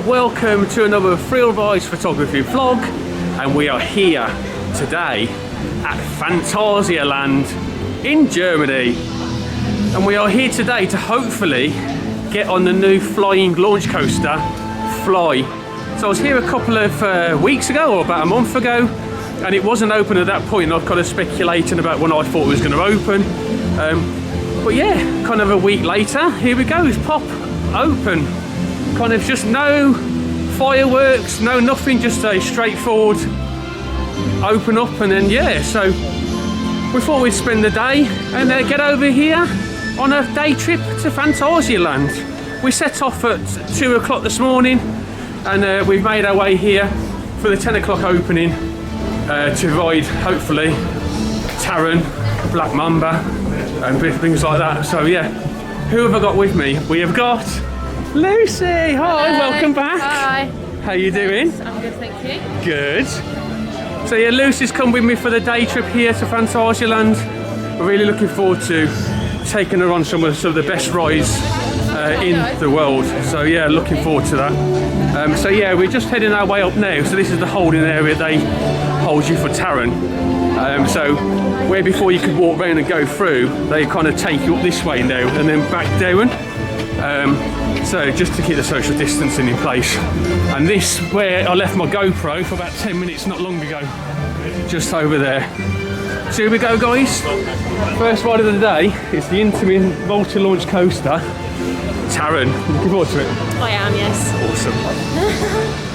and welcome to another Thrillridesphotography vlog, and we are here today at Phantasialand in Germany, and we are here today to hopefully get on the new flying launch coaster F.L.Y. So I was here a couple of weeks ago, or about a month ago, and it wasn't open at that point. I've kind of speculating about when I thought it was going to open, but yeah, kind of a week later, here we go, it's pop open. Kind of just no fireworks, no nothing, just a straightforward open up, and then yeah, so we thought we'd spend the day and get over here on a day trip to Fantasyland. We set off at 2 o'clock this morning, and we've made our way here for the 10 o'clock opening to ride hopefully Taron, Black Mamba and things like that. So yeah, who have I got with me? We have got Lucy. Hi, hello. Welcome back. Hi. How you doing? I'm good, thank you. Good. So yeah, Lucy's come with me for the day trip here to Fantasyland. We're really looking forward to taking her on some of the best rides in the world. So yeah, looking forward to that. So yeah, we're just heading our way up now. So this is the holding area they hold you for Taron. So where before you could walk around and go through, they kind of take you up this way now and then back down. So just to keep the social distancing in place. And this, where I left my GoPro for about 10 minutes not long ago, just over there. So here we go, guys. First ride of the day is the Intamin multi-launch coaster, Taron. Looking forward to it? I am, yes. Awesome.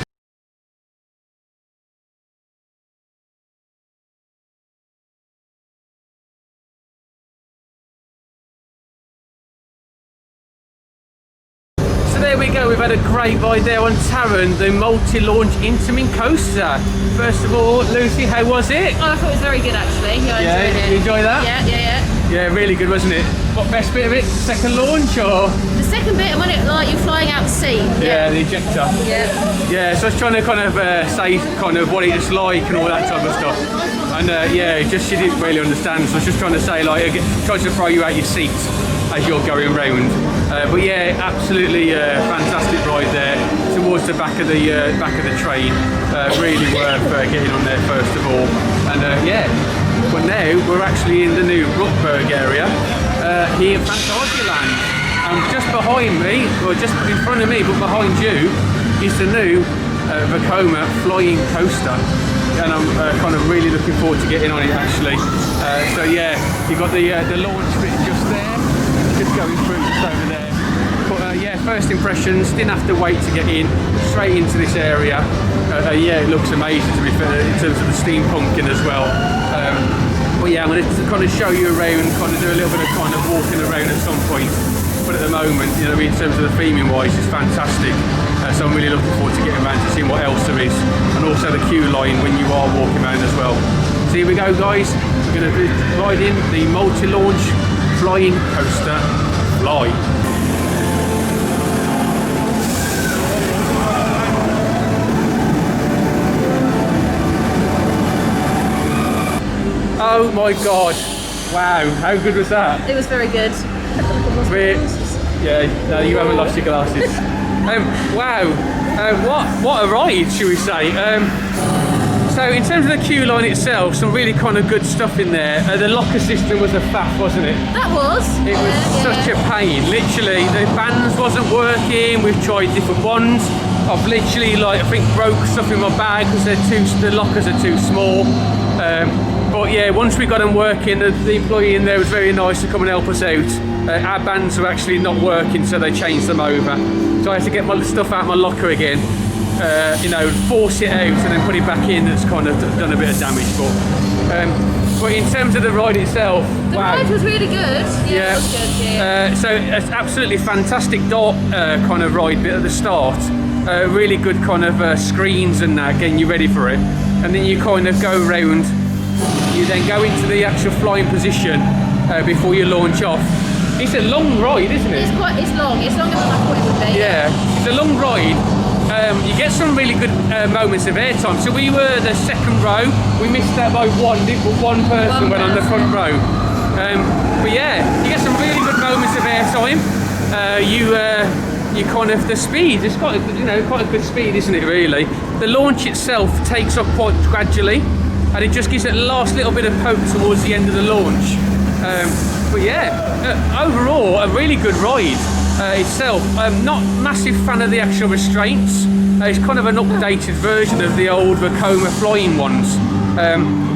There we go, we've had a great ride there on Taron, the multi-launch Intamin coaster. First of all, Lucy, how was it? Oh, I thought it was very good actually. Yeah, I enjoyed it. You enjoy that? Yeah. Yeah, really good, wasn't it? What, best bit of it? Second launch or? The second bit, when it like you're flying out to sea. Yeah, the ejector. Yeah, so I was trying to kind of say kind of what it's like and all that type of stuff. And yeah, just she didn't really understand, so I was just trying to say like, tries to throw you out your seat as you're going round. But yeah, absolutely fantastic ride there towards the back of the train. Really worth getting on there first of all. And yeah, but now we're actually in the new Rookburgh area here at Fantasyland. And just behind me, or just in front of me, but behind you, is the new vekoma flying coaster. And I'm kind of really looking forward to getting on it actually. So yeah, you've got the launch bit just there, just going through just over there. But yeah, first impressions, didn't have to wait to get in, straight into this area. Yeah, it looks amazing to be fair in terms of the steampunking as well. But yeah, I'm going to kind of show you around, kind of do a little bit of kind of walking around at some point. But at the moment, you know, in terms of the theming wise, it's fantastic. So I'm really looking forward to getting around to seeing what else there is, and also the queue line when you are walking around as well. So here we go, guys. We're going to be riding the multi-launch flying coaster F.L.Y. Oh my god, wow, how good was that? It was very good. Yeah, no, you haven't lost your glasses. Wow, what a ride, should we say. So in terms of the queue line itself, some really kind of good stuff in there. The locker system was a faff, wasn't it? That was. It was such a pain, literally. The bands wasn't working, we've tried different ones. I've literally, like, I think broke stuff in my bag because the lockers are too small. But yeah, once we got them working, the employee in there was very nice to come and help us out. Our bands were actually not working, so they changed them over. So I had to get my stuff out of my locker again, you know, force it out and then put it back in. That's kind of done a bit of damage. But in terms of the ride itself, the ride was really good. Yeah, it was good, yeah. So it's absolutely fantastic dart kind of ride bit at the start. Really good kind of screens and that, getting you ready for it. And then you kind of go around. You then go into the actual flying position before you launch off. It's a long ride, isn't it? It's long. It's longer than I thought it would be. Yeah, it's a long ride. You get some really good moments of airtime. So we were the second row. We missed that by one. One person went on the front row. But yeah, you get some really good moments of airtime. You you kind of, the speed, it's quite, you know, quite a good speed, isn't it, really? The launch itself takes up quite gradually, and it just gives it the last little bit of poke towards the end of the launch. But yeah, overall, a really good ride itself. Not massive fan of the actual restraints. It's kind of an updated version of the old vekoma flying ones.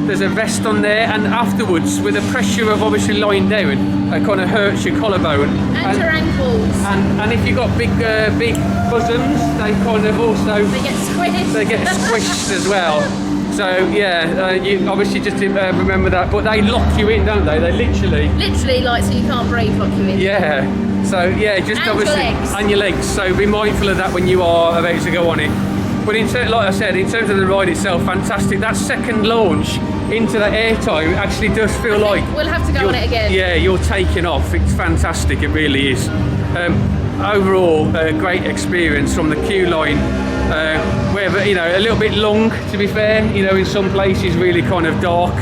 There's a vest on there, and afterwards, with the pressure of obviously lying down, it kind of hurts your collarbone. And your ankles. And if you've got big bosoms, they kind of also... They get squished. They get squished as well. So yeah, you obviously just remember that. But they lock you in, don't they? They literally... Literally, like, so you can't breathe, lock you in. Yeah. So yeah, just and obviously... Your legs. And your legs. So be mindful of that when you are about to go on it. But like I said, in terms of the ride itself, fantastic. That second launch into the airtime actually does feel like... We'll have to go on it again. Yeah, you're taking off. It's fantastic, it really is. Overall, a great experience from the queue line. Where, you know, a little bit long, to be fair. You know, in some places really kind of dark.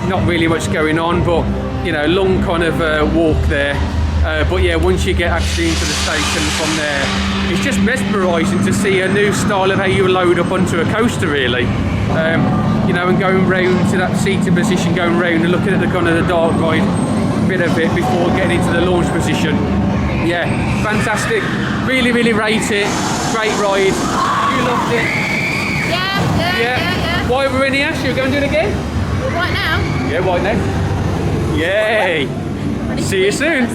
Not really much going on, but, you know, long kind of walk there. But yeah, once you get actually into the station from there, it's just mesmerising to see a new style of how you load up onto a coaster, really. You know, and going round to that seated position, going round and looking at the kind of the dark ride bit of it before getting into the launch position. Yeah, fantastic. Really, really rate it. Great ride. You loved it. Yeah. Why we're in here? Should we go and do it again? Well, right now. Yeah, right now. Yay. See you soon.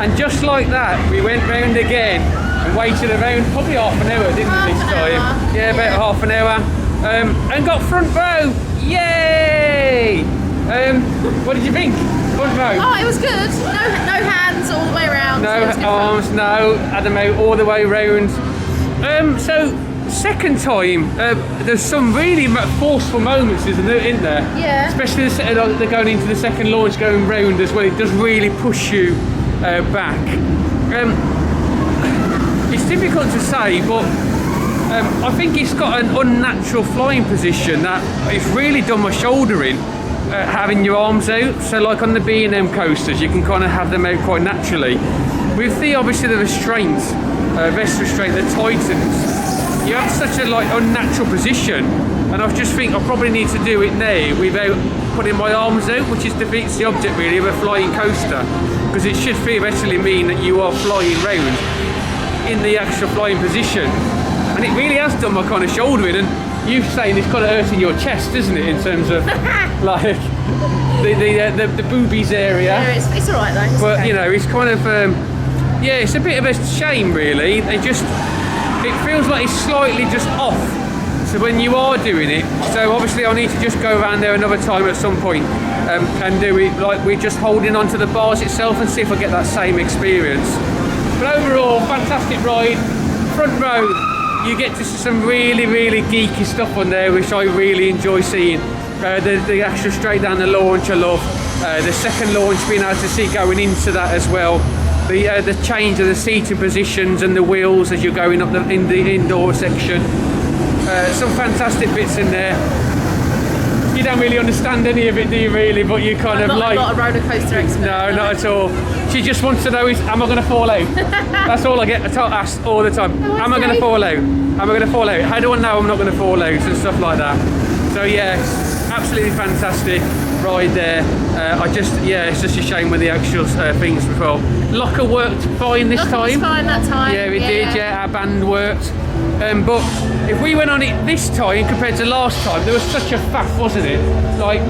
And just like that, we went round again and waited around probably half an hour, didn't we, this time? Yeah, about half an hour. And got front row. Yay! What did you think? Front row? Oh, it was good. No hands all the way around. No arms, no. Had them out all the way round. So, second time, there's some really forceful moments, isn't there? Yeah. Especially they're going into the second launch, going round as well. It does really push you back. It's difficult to say, but I think it's got an unnatural flying position that it's really done my shoulder in, having your arms out. So like on the B&M coasters, you can kind of have them out quite naturally. With the obviously the restraints, vest restraint, the Titans, you have such a like unnatural position, and I just think I probably need to do it now without putting my arms out, which is defeats the object really of a flying coaster, because it should theoretically mean that you are flying round in the actual flying position, and it really has done my kind of shoulder in. And you saying it's kind of hurting your chest, isn't it, in terms of like the boobies area? Yeah, it's all right though. But okay. You know, it's kind of yeah, it's a bit of a shame really. It feels like it's slightly just off. So when you are doing it, so obviously I need to just go around there another time at some point and do it like we're just holding onto the bars itself and see if I get that same experience. But overall, fantastic ride. Front row, you get to see some really, really geeky stuff on there, which I really enjoy seeing. The actual straight down the launch I love. The second launch, being able to see going into that as well. the change of the seating positions and the wheels as you're going up in the indoor section. Some fantastic bits in there. You don't really understand any of it, do you really? But you kind of like... I'm not a roller coaster expert. No, not at all. She just wants to know, am I going to fall out? That's all I get asked all the time. Am I going to fall out? Am I going to fall out? How do I know I'm not going to fall out? And stuff like that. So yeah, absolutely fantastic ride there. It's just a shame with the actual things as well. Locker worked fine this time. Was fine that time. Yeah, we did. Yeah, our band worked. But if we went on it this time compared to last time, there was such a faff, wasn't it? Like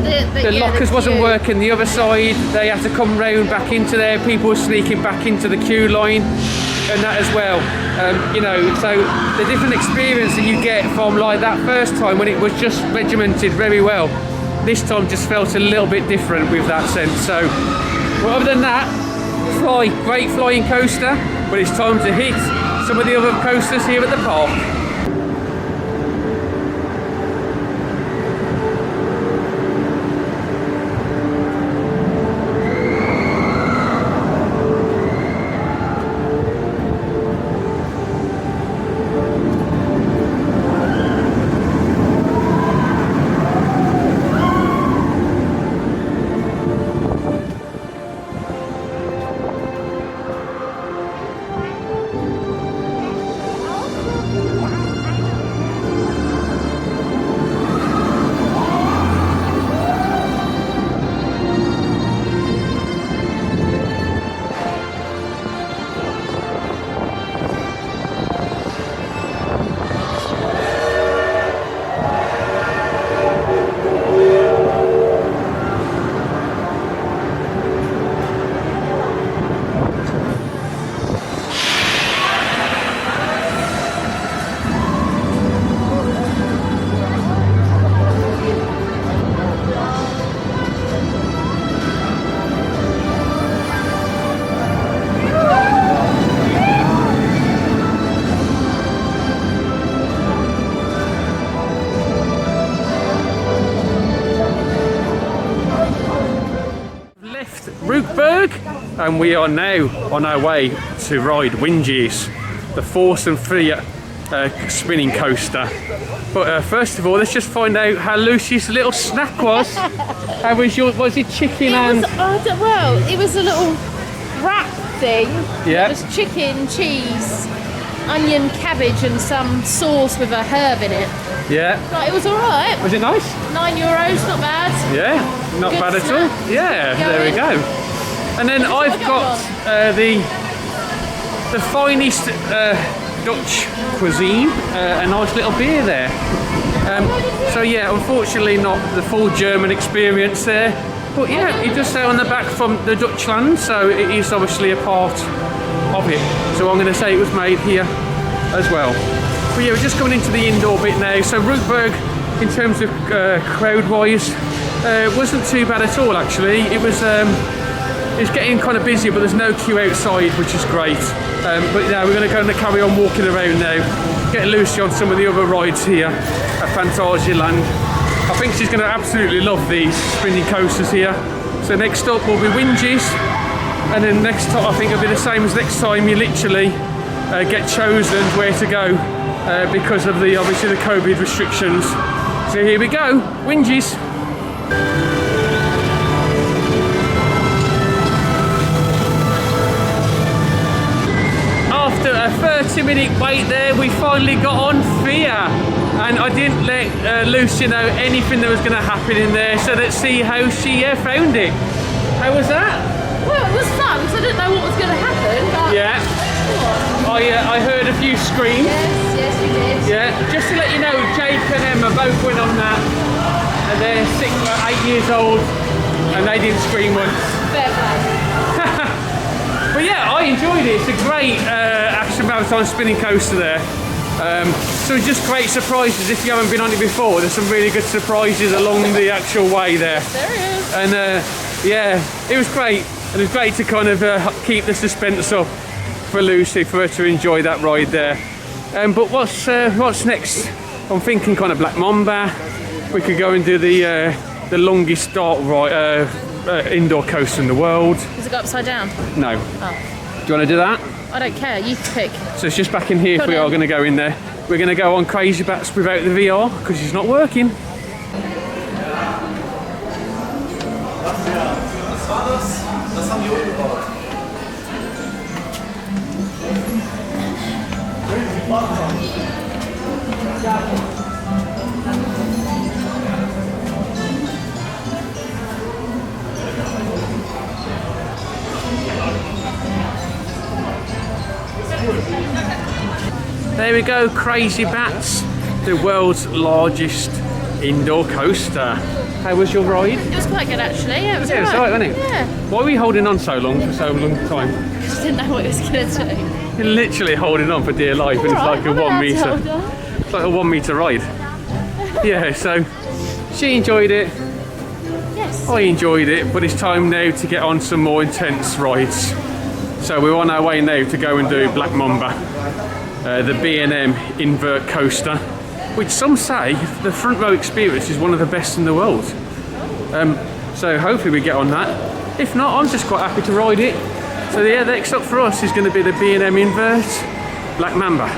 the lockers wasn't working. The other side, they had to come round back into there. People were sneaking back into the queue line and that as well. So the different experience that you get from like that first time when it was just regimented very well. This time just felt a little bit different with that sense. So, well, other than that, great flying coaster, but it's time to hit some of the other coasters here at the park. Rookburgh, and we are now on our way to ride Wingies, the Force and Free spinning coaster. But first of all, let's just find out how Lucy's little snack was. How was it chicken and... It was a little wrap thing. Yeah. It was chicken, cheese, onion, cabbage and some sauce with a herb in it. Yeah. But it was alright. Was it nice? €9, not bad. Yeah, not Good bad at snack. all. Yeah, there we go. And then I've got the finest Dutch cuisine, a nice little beer there. So yeah, unfortunately not the full German experience there, but yeah, it does say on the back from the Dutchland, so it is obviously a part of it. So I'm going to say it was made here as well. But yeah, we're just coming into the indoor bit now. So Rookburgh, in terms of crowd-wise, wasn't too bad at all actually. It's getting kind of busy, but there's no queue outside, which is great. But yeah, we're going to carry on walking around now, get Lucy on some of the other rides here at Fantasyland. I think she's going to absolutely love these spinning coasters here. So next up will be Wingies, and then next time I think it'll be the same as next time. You literally get chosen where to go because of obviously the COVID restrictions. So here we go, Wingies. After a 30-minute wait there, we finally got on Fear, and I didn't let Lucy know anything that was going to happen in there, so let's see how she found it. How was that? Well, it was fun, so I didn't know what was going to happen, but... Yeah. I heard a few screams. Yes, you did. Yeah, just to let you know, Jake and Emma both went on that, and they're 8 years old, and they didn't scream once. Fair play. But yeah, I enjoyed it. It's a great Action Marathon spinning coaster there. So just great surprises. If you haven't been on it before, there's some really good surprises along the actual way there. There is. And yeah, it was great. And it was great to kind of keep the suspense up for Lucy, for her to enjoy that ride there. But what's next? I'm thinking kind of Black Mamba. We could go and do the longest dart ride, indoor coaster in the world. Does it go upside down? No. Oh. you want to do that? I don't care, you pick. So it's just back in here if we are going to go in there. We're going to go on Crazy Bats without the VR because it's not working. There we go, Crazy Bats, the world's largest indoor coaster. How was your ride? It was quite good actually, yeah, it was alright, wasn't it? Yeah. Why were you holding on so long for so long time? I just didn't know what it was going to do. You're literally holding on for dear life, and it's like a 1 metre. It's like a 1 metre ride. Yeah, so she enjoyed it. Yes. I enjoyed it, but it's time now to get on some more intense rides. So we're on our way now to go and do Black Mamba, the B&M invert coaster, which some say the front row experience is one of the best in the world. So hopefully we get on that. If not, I'm just quite happy to ride it. So yeah, next up for us is going to be the B&M invert Black Mamba.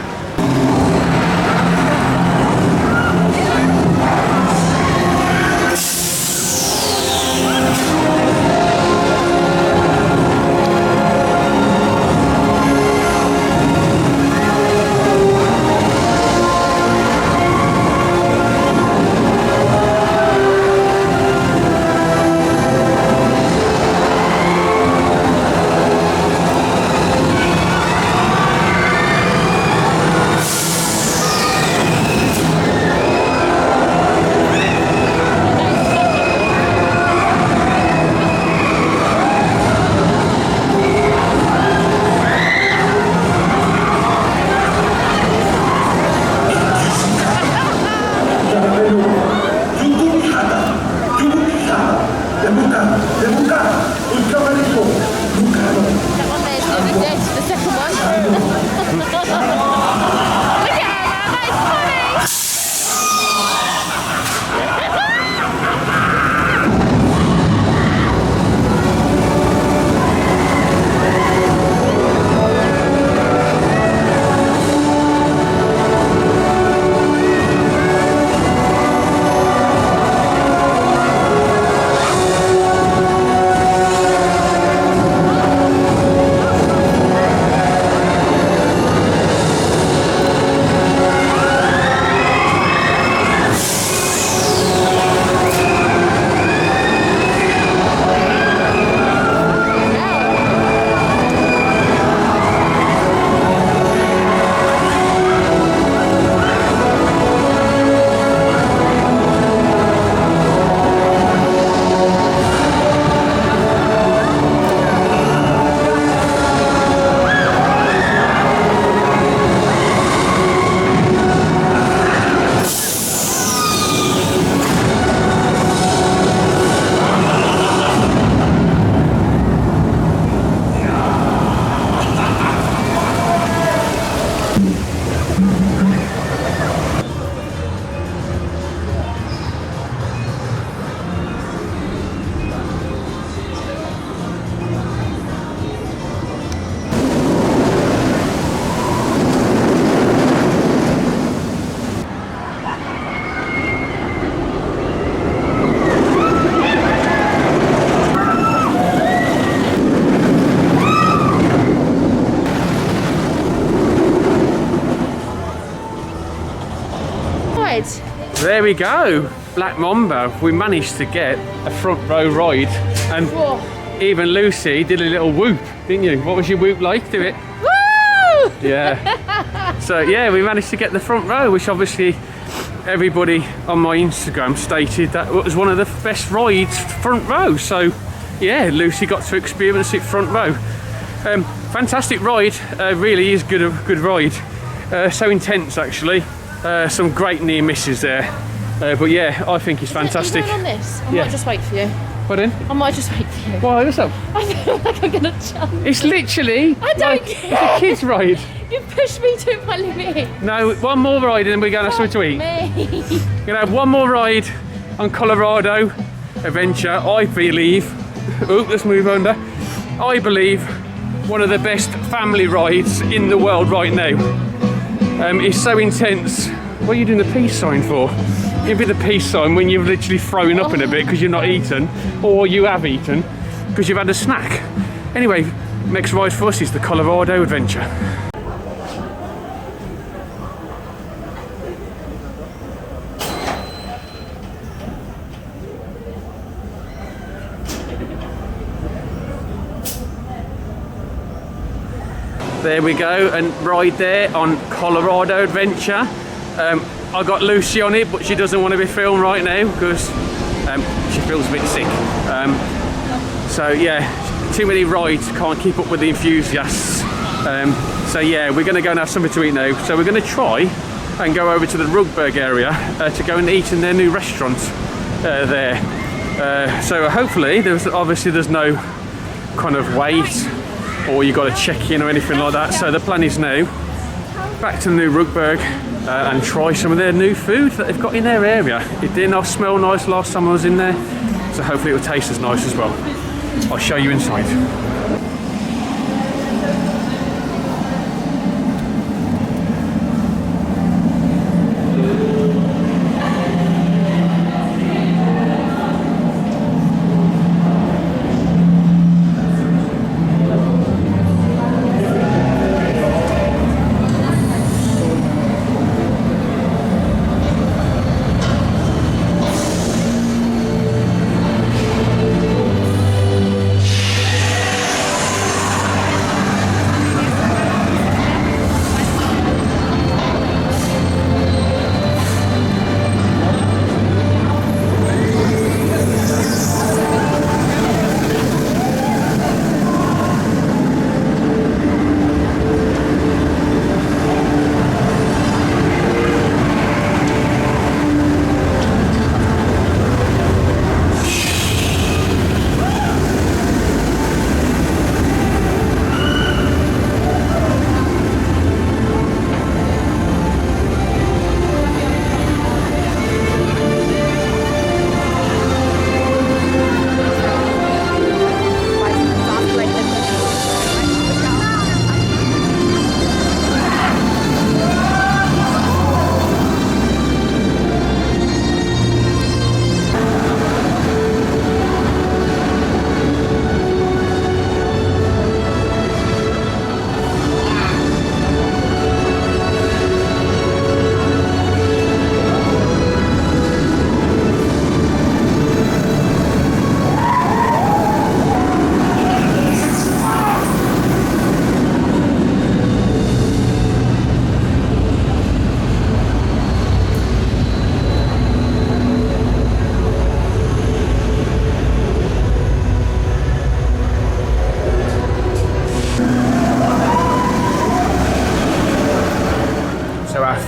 There we go, Black Mamba. We managed to get a front row ride, and even Lucy did a little whoop, didn't you? What was your whoop like? Do it. Woo! Yeah. So yeah, we managed to get the front row, which obviously everybody on my Instagram stated that it was one of the best rides front row. So yeah, Lucy got to experience it front row. Fantastic ride, really is good ride. So intense actually. Some great near misses there, but yeah, I think it's fantastic. You going on this? I Yeah. might just wait for you. Pardon? I might just wait for you. Why? What's up? I feel like I'm gonna jump. It's literally I don't like care. it's a kid's ride. You pushed me to my limit. No, one more ride and then we're going to have something to eat. Me. We're going to have one more ride on Colorado Adventure, I believe. Oh, let's move under. I believe one of the best family rides in the world right now. It's so intense. What are you doing the peace sign for? It'd be the peace sign when you've literally thrown up in a bit because you're not eaten, or you have eaten because you've had a snack. Anyway, next ride for us is the Colorado Adventure. There we go, and ride there on Colorado Adventure. I got Lucy on it, but she doesn't want to be filmed right now because she feels a bit sick. So yeah, too many rides, can't keep up with the enthusiasts. So yeah, we're going to go and have something to eat now. So we're going to try and go over to the Rookburgh area to go and eat in their new restaurant there. So hopefully, there's no kind of wait, or you got to check in or anything like that. So the plan is now back to the new Rookburgh and try some of their new food that they've got in their area. It did not smell nice last time I was in there, so hopefully it will taste as nice as well. I'll show you inside.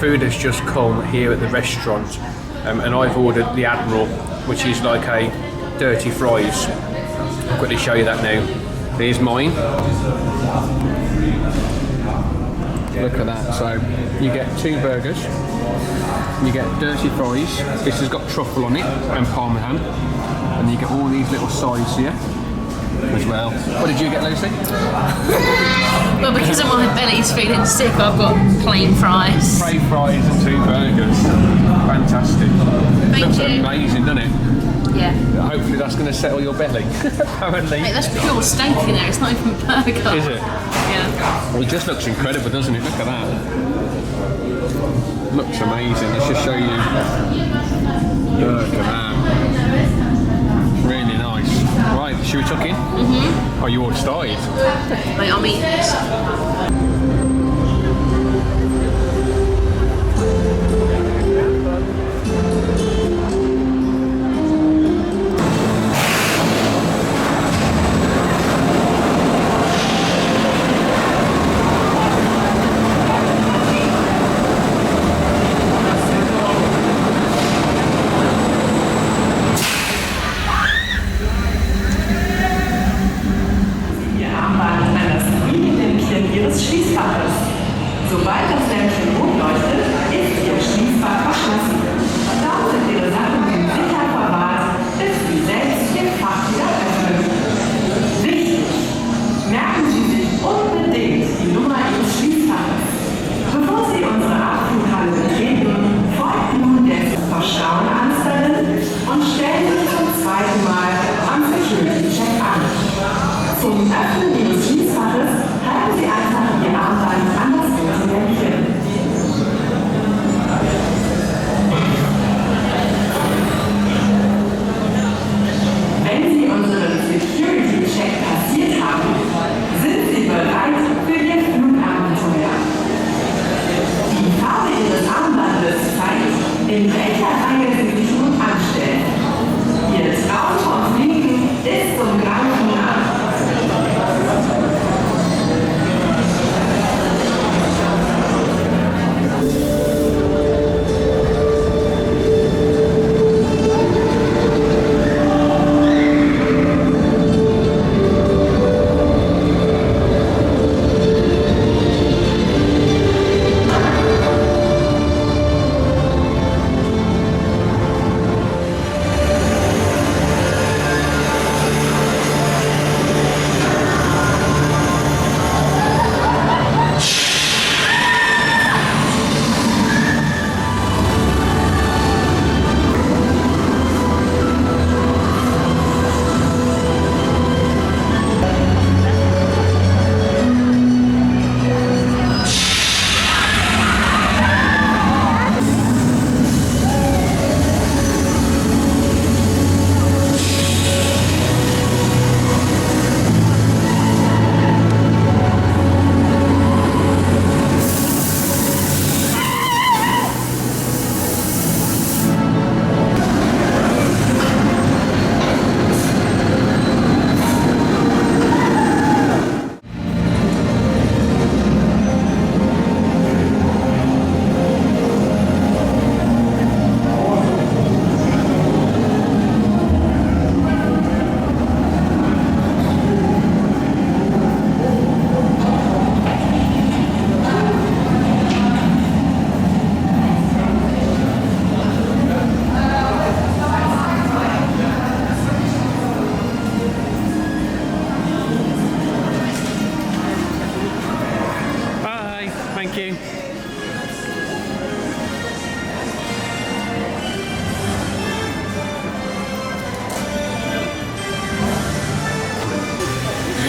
Food has just come here at the restaurant, and I've ordered the Admiral, which is like a dirty fries. I'll quickly show you that now. There's mine. Look at that. So you get 2 burgers, you get dirty fries. This has got truffle on it and parmesan, and you get all these little sides here as well. What did you get, Lucy? Well, because of my belly's feeling sick, I've got plain fries. Plain fries and 2 burgers. Fantastic. Looks amazing, doesn't it? Yeah. Hopefully that's going to settle your belly. Apparently. Mate, that's pure steak in there. It's not even burger. Is it? Yeah. Well, it just looks incredible, doesn't it? Look at that. Looks amazing. Let's just show you. Look at that. Really nice. Right, should we tuck in? Mm-hmm. Oh, you all started? Mate, I'm eating this. Ihres Schließfaches. in welcher Reihe Sie sich nun anstellen. Ihr Traum vom Fliegen ist zum Greifen nah.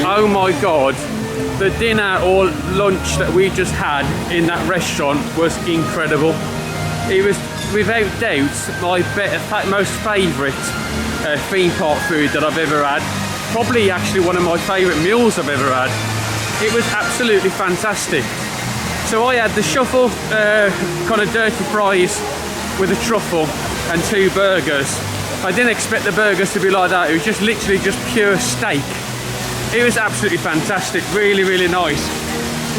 Oh my god, the dinner or lunch that we just had in that restaurant was incredible. It was without doubt my most favourite theme park food that I've ever had. Probably actually one of my favourite meals I've ever had. It was absolutely fantastic. So I had the shuffle kind of dirty fries with a truffle and 2 burgers. I didn't expect the burgers to be like that. It was just literally just pure steak. It was absolutely fantastic, really, really nice.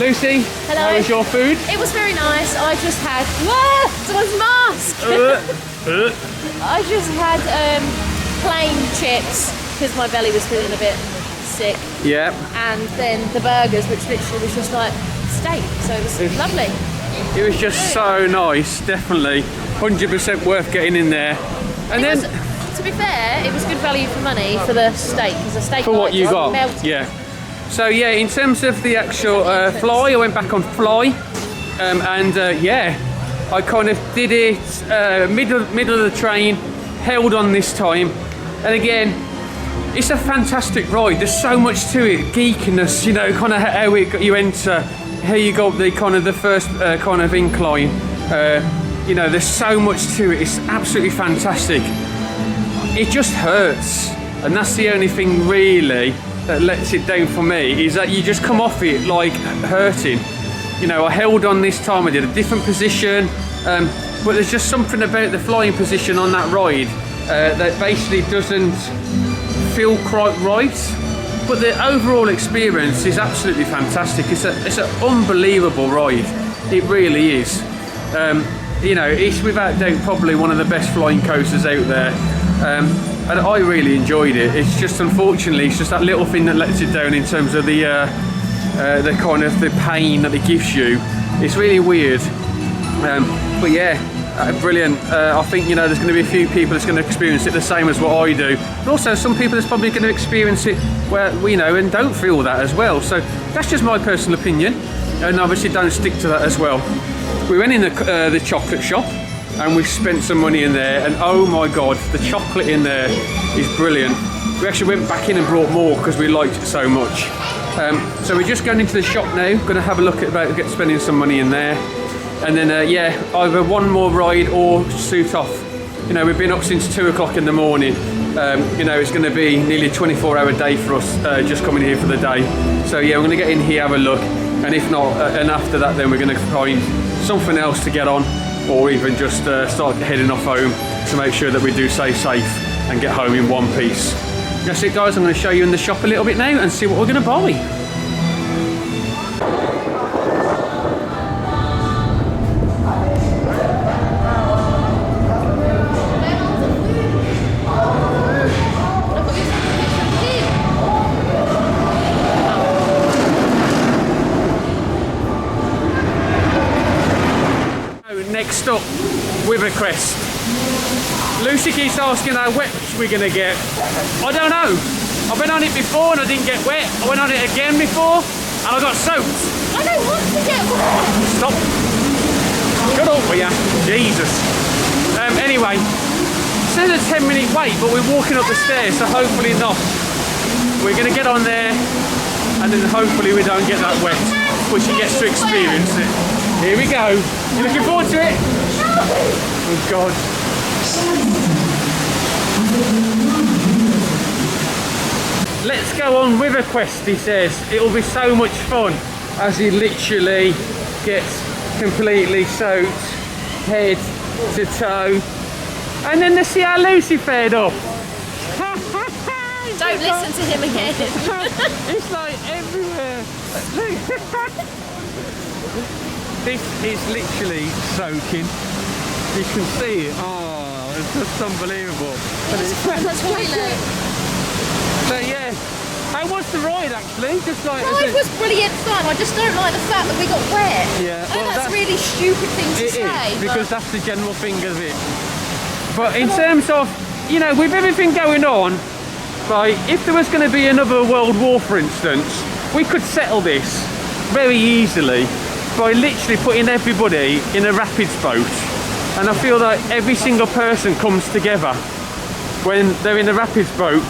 Lucy, hello. How was your food? It was very nice. I just had, whoa, someone's mask. I just had plain chips because my belly was feeling a bit sick. Yeah. And then the burgers, which literally was just like steak, so it was lovely. It was just so nice, definitely. 100% worth getting in there. And then, to be fair, it was good value for money for the steak, because the steak for what you got, melted. yeah. So yeah, in terms of the actual F.L.Y, I went back on F.L.Y, yeah, I kind of did it middle of the train, held on this time, and again, it's a fantastic ride. There's so much to it, geekiness, you know, kind of how you enter. Here you go, the kind of the first kind of incline. You know, there's so much to it. It's absolutely fantastic. It just hurts, and that's the only thing really that lets it down for me, is that you just come off it like hurting. You know, I held on this time, I did a different position, but there's just something about the flying position on that ride that basically doesn't feel quite right. But the overall experience is absolutely fantastic. It's an unbelievable ride. It really is. You know, it's without doubt probably one of the best flying coasters out there. And I really enjoyed it. It's just, unfortunately, it's just that little thing that lets it down in terms of the kind of the pain that it gives you. It's really weird. But yeah, brilliant. I think, you know, there's going to be a few people that's going to experience it the same as what I do. But also some people that's probably going to experience it where, you know, and don't feel that as well. So that's just my personal opinion. And obviously don't stick to that as well. We went in the chocolate shop, and we spent some money in there, and oh my god, the chocolate in there is brilliant. We actually went back in and brought more because we liked it so much. So we're just going into the shop now, going to have a look at spending some money in there, and then yeah, either one more ride or suit off. You know, we've been up since 2 o'clock in the morning. You know, it's going to be nearly a 24-hour day for us just coming here for the day. So yeah, we're going to get in here, have a look, and if not, and after that then we're going to find something else to get on, or even just start heading off home to make sure that we do stay safe and get home in one piece. That's it guys, I'm going to show you in the shop a little bit now and see what we're going to buy. Next up, Uhrwerk. Lucy keeps asking how wet we're going to get. I don't know. I've been on it before and I didn't get wet. I went on it again before and I got soaked. I don't want to get wet. Stop. Shut up with you. Jesus. Anyway, it says a 10-minute wait, but we're walking up the stairs, so hopefully not. We're going to get on there and then hopefully we don't get that wet, but she gets to experience it. Here we go. You looking forward to it? Oh God. Let's go on Uhrwerk, he says. It'll be so much fun, as he literally gets completely soaked, head to toe. And then to see how Lucy fared off. Don't listen to him again. It's like everywhere. This is literally soaking. You can see it. Oh, it's just unbelievable. So yeah, how was the ride actually? Just like The ride was brilliant fun. I just don't like the fact that we got wet. Yeah, I know that's a really stupid thing to say. It is, because that's the general thing of it. But in terms of, you know, with everything going on, right, if there was going to be another world war, for instance, we could settle this very easily by literally putting everybody in a rapids boat. And I feel like every single person comes together when they're in a rapids boat.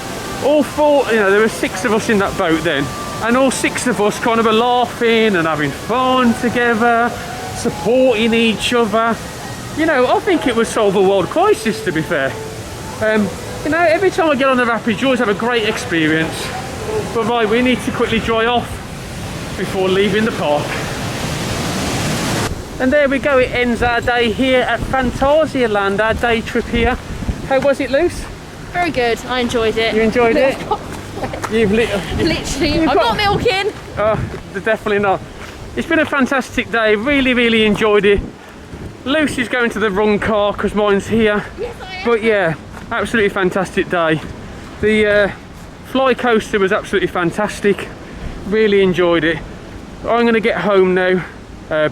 All four, you know, there were 6 of us in that boat then, and all 6 of us kind of are laughing and having fun together, supporting each other. You know, I think it would solve a world crisis, to be fair. You know, every time I get on the rapids, you always have a great experience. But right, we need to quickly dry off before leaving the park. And there we go, it ends our day here at Fantasyland, our day trip here. How was it, Luce? Very good. I enjoyed it. You enjoyed it? Literally, I'm not milking. Oh, definitely not. It's been a fantastic day. Really, really enjoyed it. Lucy's going to the wrong car because mine's here. Yes, I am. But yeah, absolutely fantastic day. The F.L.Y coaster was absolutely fantastic. Really enjoyed it. I'm going to get home now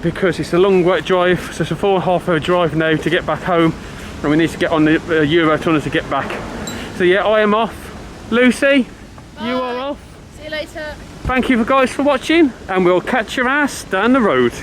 because it's a long wet drive. So it's a 4.5-hour drive now to get back home, and we need to get on the Eurotunnel to get back. So yeah, I am off. Lucy, Bye. you are off. See you later. Thank you guys for watching, and we'll catch your ass down the road.